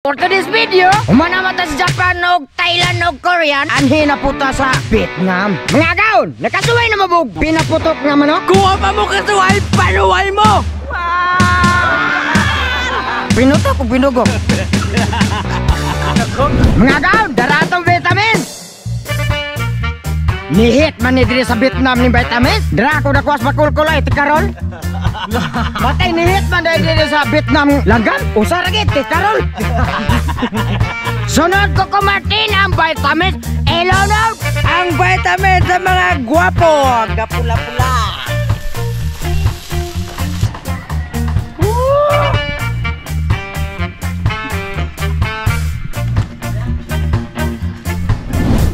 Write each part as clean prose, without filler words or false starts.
For today's video, umanamata sa Japan og Thailand og Korean, anhi na puta sa Vietnam. Mga gaon, nakasuway na mabog pinaputok nga manok. Kuha pa mo kasuway, panuway mo! Pinutok o binugok? Mga gaon, daratong vitamins. Nihit man ni diri sa Vietnam ni vitamins. Dara ko na kuwas makulkuloy, tikarol. Matay nihit man diri sa Vietnam langgam. Usa ra gid tikarol. Sunod ko kumatin ang vitamins. Elonod Ang vitamin sa mga gwapo, gapula-pula.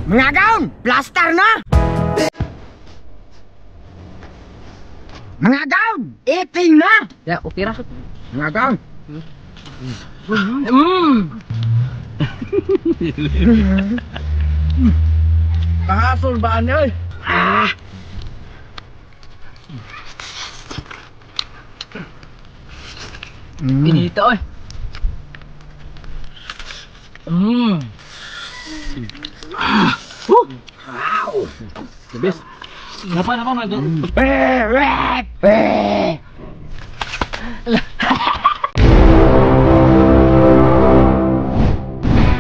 mga gaon, plaster na. Mga gaon, eating na. Ya, okay ra. Mga gaon. Kahasol ba niya? Pinita oy. Wow. The best. Napa man do?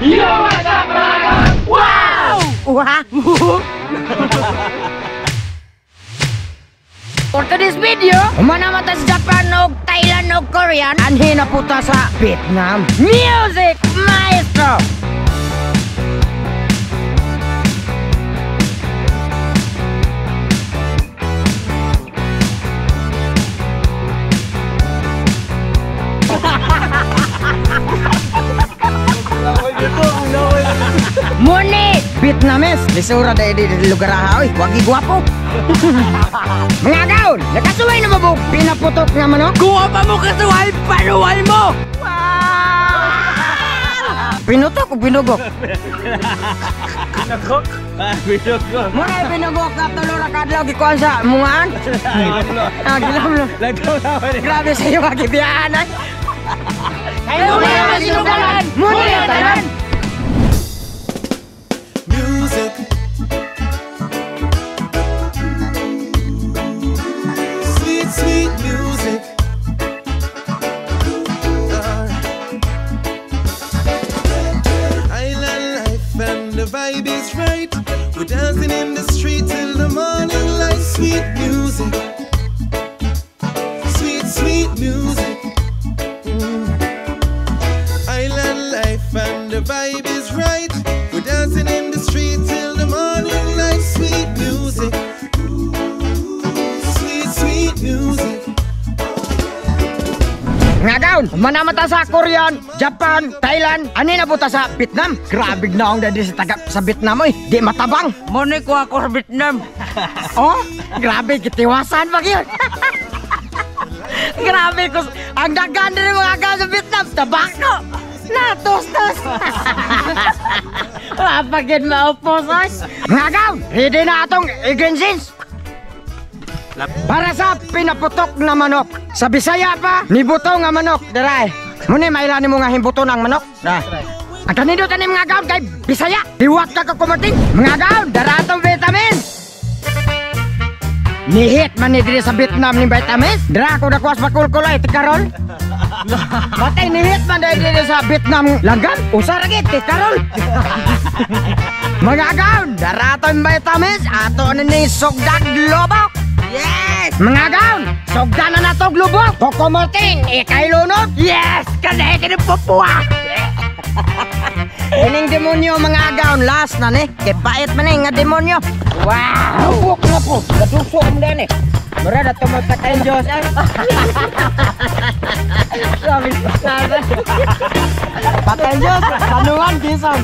Yo, what's up, mga? Wow! Wow. For today's video, umanamata sa Japan og Thailand og Korean, anhi na puta sa Vietnam. Music Maestro! Muni Vietnamese, lisura dahil di lugar aha, oy, wagi gwapo. Mga gaon, nakasuway na mabog pinaputok nga manok. Kuha pa mo kasuway, panuway mo! Pinutok o binugok? Pinugok? Pinugok. Muna binugok na tulura kadlaw gikuan sa mungaan. Gilam lo. Grabe sa iyo magibiyaan ay. Muna yung masinugalan! Muna yung tanan! Music. Sweet, sweet music. Island life and the vibe is right. We're dancing in the street till the morning light. Sweet music. Sweet, sweet music. Island life and the vibe is right. We're dancing in the street till the morning light. Sweet music. Sweet, sweet music. Mga gaon, manamata sa Korean, Japan, Thailand, ani na puta sa Vietnam. Grabe na akong dadi sa taga sa Vietnam oy, di matabang. Muna ko ako sa Vietnam. Oh, grabe kitiwasan ba yun? Grabe ko, ang dagan din mga gaon sa Vietnam, tabako. Natos-tos. Wapagin maupos oy. Mga gaon, ready na atong ingredients. Para sa pinaputok na manok. Sa Bisaya pa, nibuto nga manok. Daray. Muna mailani mo nga himbuto ng manok. Daray. Ang kanido tanim mga gaon kay Bisaya. Diwat ka kumating. Mga gaon, daratong vitamins. Nihit man ni diri sa Vietnam ni vitamins. Dara ko na kuwas makulkuloy, tikarol. Matay nihit man diri sa Vietnam langgam. Usa ra gid, tikarol. Mga gaon, daratong vitamins. Ato na ni sugdag lobok. Yes! Mga gaon, sugdan na natog lubok. Kukumating, ikay lunod. Yes! Kanay ka ng pupuwa! Ining demonyo mga gaon, last na ni. Kipait man nga demonyo. Wow! Lubok na po, natuso mo din eh. Mura na tumagpatay ang Diyos ay. Sabi sana. Patay ang Diyos, tanungan kisam.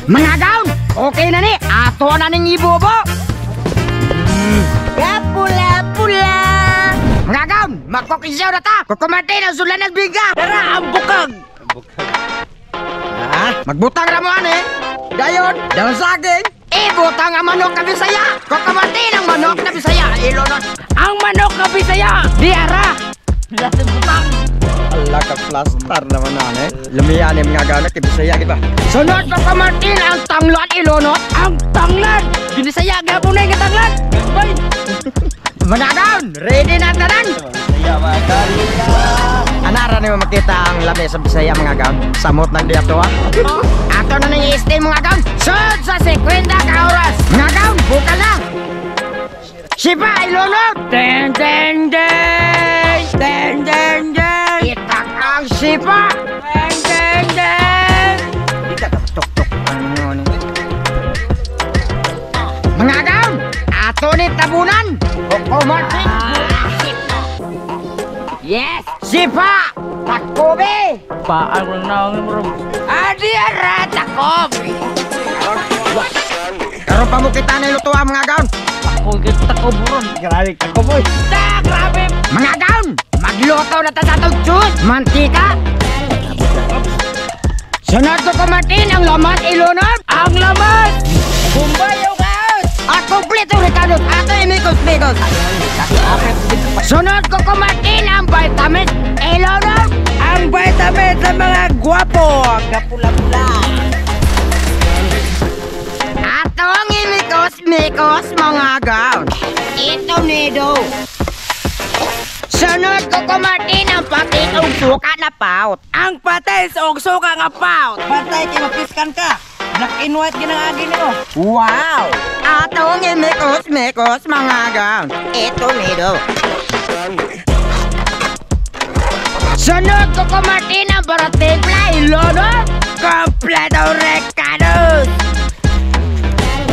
Mga gaon, okay na ni. Ato na ning ibobo. Pula-pula. Mga gaon, magkukisaw na ta. Kukumatin ang sulan ng biga. Tara, ang bukag! Magbutang ramuan eh. Dayon, daw saging. Ibutang ang manok na Bisaya. Kukumatin ang manok na Bisaya. Ilunod. Ang manok na Bisaya! Diara! Lahat ng bukag! Ala ka plaster naman na eh. Lumiyan yung mga gawin kay Bisaya kita. Sunod ko ka Martin ang tanglad ilonot. Ang tanglad! Binisaya gapon na yung tanglad! Bay! Managaon, ready na tanan. Anara ni mo makita ang lami sa Bisaya mga gawin. Samot ng diato ha. Ato na nang i-stay mga gawin. Sud sa 50 ka oras. Mga gawin, buka lang. Sipa ilonot. Den den den! Den den den! Itak ang sipa. Den den den! Di ka tuk-tuk ano ni. Mga gawin, ato ni tabunan. Koko Martin. Yes! Sipa! Takobe! Paan ko na ang bro. Adi arata ko! Karon pa mo kita na ilutuan mga gawin. Ako kita ko bro. Grabe ka ko boy. Grabe! Mga gawin, magluto na ta sa itong juice, mantika. Sunod ko Martin ang laman ilunod. Ang laman! Bumbayaw kaos! At kompleto Ricardo, ato imikos-mikos. Sunod ko Martin ang vitamins ilunod. Ang vitamin sa mga gwapo! Kapula-pula! Ato ang imikos-mikos mga gawin. Ito nido. Sunod ko Martin ang patitong suka na paut. Ang pates og suka nga paut! Bantay kay mapiskan ka! Black-and-white ginangagi nimo! Wow! Atong imikos-mikos mga gawin. Ito nido. Sunod ko Martin ang baratimpla ilunod. Kompleto recados!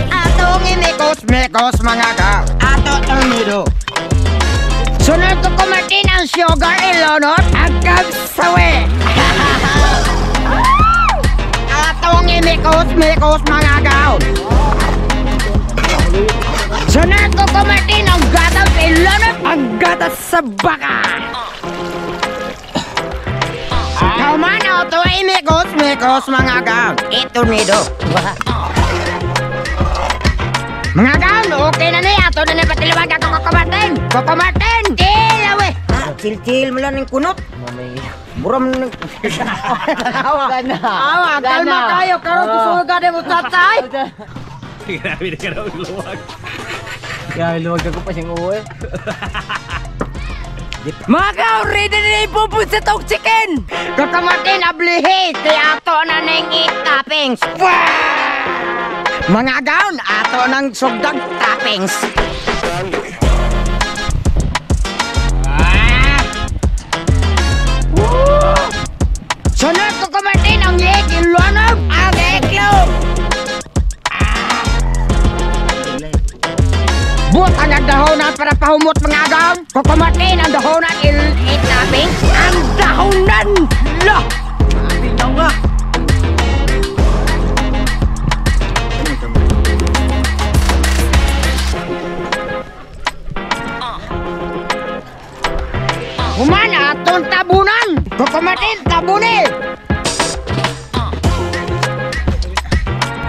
Atong imikos-mikos mga gawin. Ato itong nido. Sunod ko Martin ang sugar ilunod. Ang kapsawi! Atong imikos-mikos mga gawin. Sunod ko Martin ang gatang ilunod. Ang gatas sa baka! Kauman auto imikos-mikos mga gawin. Ito nido. Mga gawin, okay na ni. Ato na patiluwag ako Koko Martin. Koko Martin, dilawe. Chill-chill mo lang ng kunot. Buram ng... Awa. Awa, kalma kayo. Karoon kusuga din mo tatay. Grabe na ka raw luwag. Grabe, luwag ako pa siyang uwi. Mga kao, ready na ipupun sa tog chicken! Koko Martin, ablihi. Kaya ato na ng toppings. Mga gawin, ato ng sugdag toppings. Sunod ko Martin ang yek ilunod. Ang eklog! Buot ang nagdahonan para pahumot mga gawin. Koko Martin ang dahonan toppings. Ang dahonan! Lah! Tingnan nga! Human atong tabunan. Koko Martin, tabuni.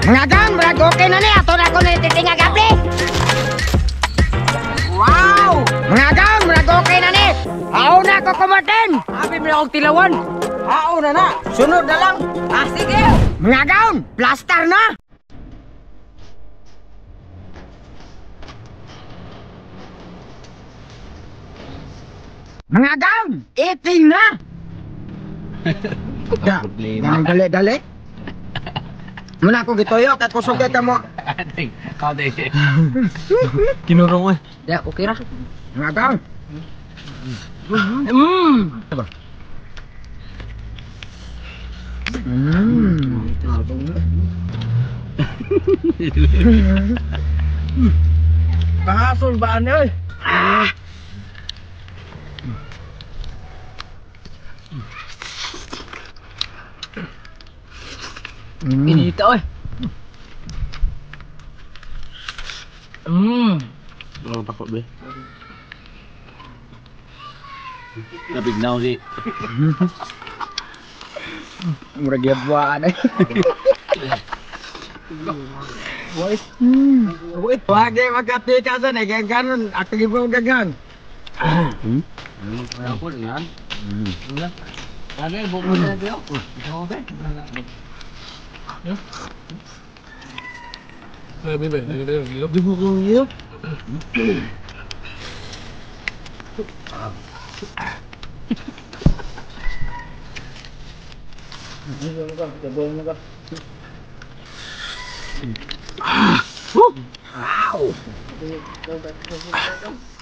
Mga gawin, brad, okay na ni. Ato na ko na titingag abli. Wow! Mga gawin, brad, okay na ni. Ao na, Koko Martin. Habi mo na akong tilawan! Ao na na. Sunod na lang. Ah, sige! Mga gawin, plaster na. Mga gawin, iping na. Ganang dali-dali. Muna ako gitoyo, kat kusugay ka mo. Kinurong mo. Ya, okay ra. Mga gawin. Pangasol ba ano eh? Inita eh. Wala takot be. Nabignaw si. Murag yabwaan eh. Boy. Wait, wag magkati ka sa ne, kaya ganun, ako gibong gagang. Ako yan. Ano yung buko na ito? Di mo kong yun.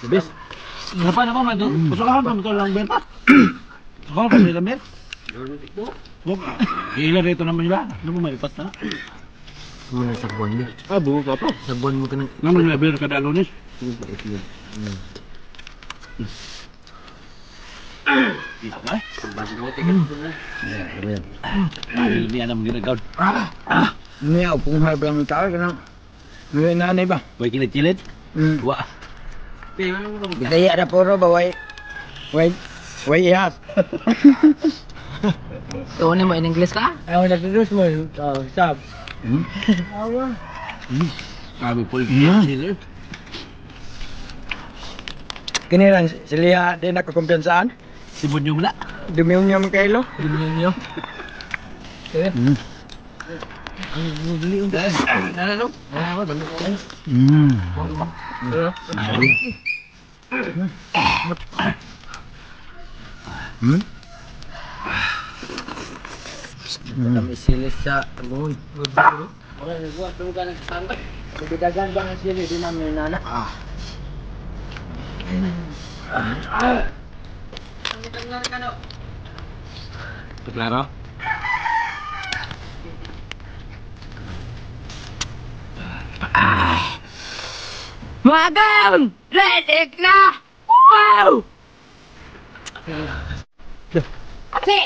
Bis. Kenapa nama mah itu? Kesukaan kamu tuh lang benta. Kesukaan kamu lang benta. Gila deh itu namanya. Lu mau melipat na? Muna sagwan niya. Ah, buka apa? Sagwan mo ka ng... Namanya biar kada lunis. Ini ada mungkin kau. Ini ako kung harap lang tao ka na. May nanay ba? Boy kilit-kilit. Wah. Bitaya na puro ba, way ihap. Tuon mo in English ka? Ayaw nagdudus mo, sab. Sabi po kilit. Kini lang, siliha din ako kumpiyansaan. Si Bunyong na. Dumiyon niya mga kailo. Kami silis sa buhay. Magdagan ba ang silis? Di namin nana. Klaro? Magang! Ready na! Wow! Si!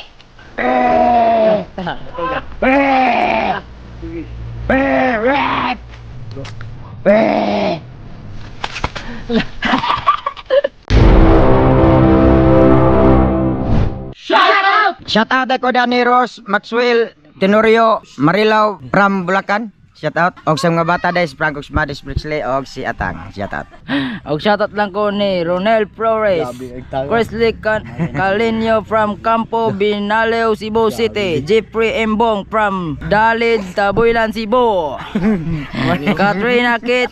Shout out ako Danny Ross, Maxwell, Tenorio, Marilao, from Bulacan. Shout out. Og sa mga bata dahil si Franco Smadis Brixley og si Atang. Shout out. Og shoutout lang ko ni Ronel Flores, Chris Calinio from Campo Binaleo, Cebu City, Jeffrey Embong from Dalid, Taboylan, Cebu, Katrina Kit,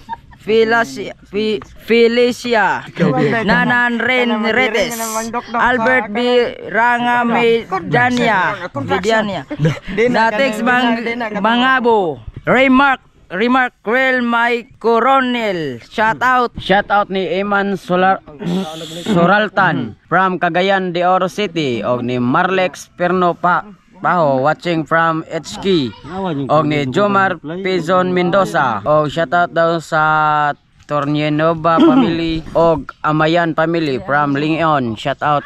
Felicia, Nanan Ren Retes, Albert B. Ranga Medania, Datex Bangabo, Remark Real Mike Coronel. Shout out ni Eman Soraltan from Cagayan de Oro City og ni Marlex Perno Paho watching from HK og ni Jomar Pizon Mendoza. Og shout out daw sa Tornienova family og Amayan family from Lingon. Shout out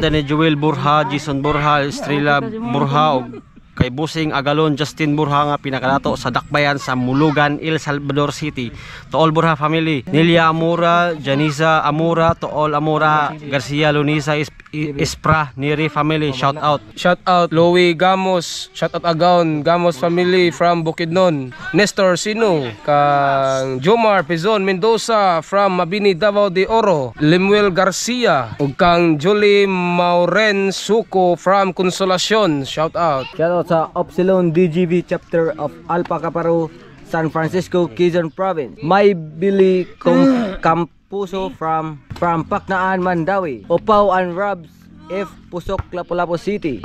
din ni Joel Burha, Jason Burha, Estrella Burha og kay Busing Agalon, Justin Burha nga pinakadato sa Dakbayan sa Mulugan, El Salvador City. To all Burha family, Nelia Amura, Janisa Amura, to all Amura, Garcia Lunisa, Ispra, Neri family, shout out. Shout out Louie Gamos, shout out Agaon Gamos family from Bukidnon. Nestor Sino, kang Jomar Pizon Mendoza from Mabini, Davao de Oro. Lemuel Garcia ug kang Julie Mauren Suko from Consolacion, shout out. Shout out sa Upsilon DGV chapter of Alpha Caparo, San Francisco, Quezon Province. May Billy Campuso from Paknaan, Mandawi. Opaw and Robs F. Pusok, Lapu-Lapu City.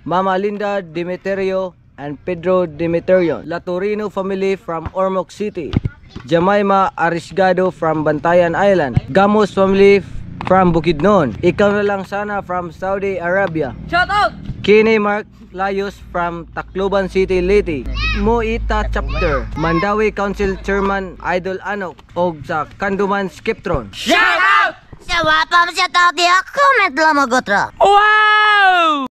Mama Linda Demeterio and Pedro Demeterio. Latorino family from Ormoc City. Jemima Arisgado from Bantayan Island. Gamos family from Bukidnon. Ikaw na lang sana from Saudi Arabia. Shout out Kine Mark Layos from Tacloban City, Leyte. Moita chapter, Mandawi Council Chairman Idol Anok og sa Kanduman Skiptron. Shout out Sa wapam siya tao diya, comment lang mo gotra. Wow!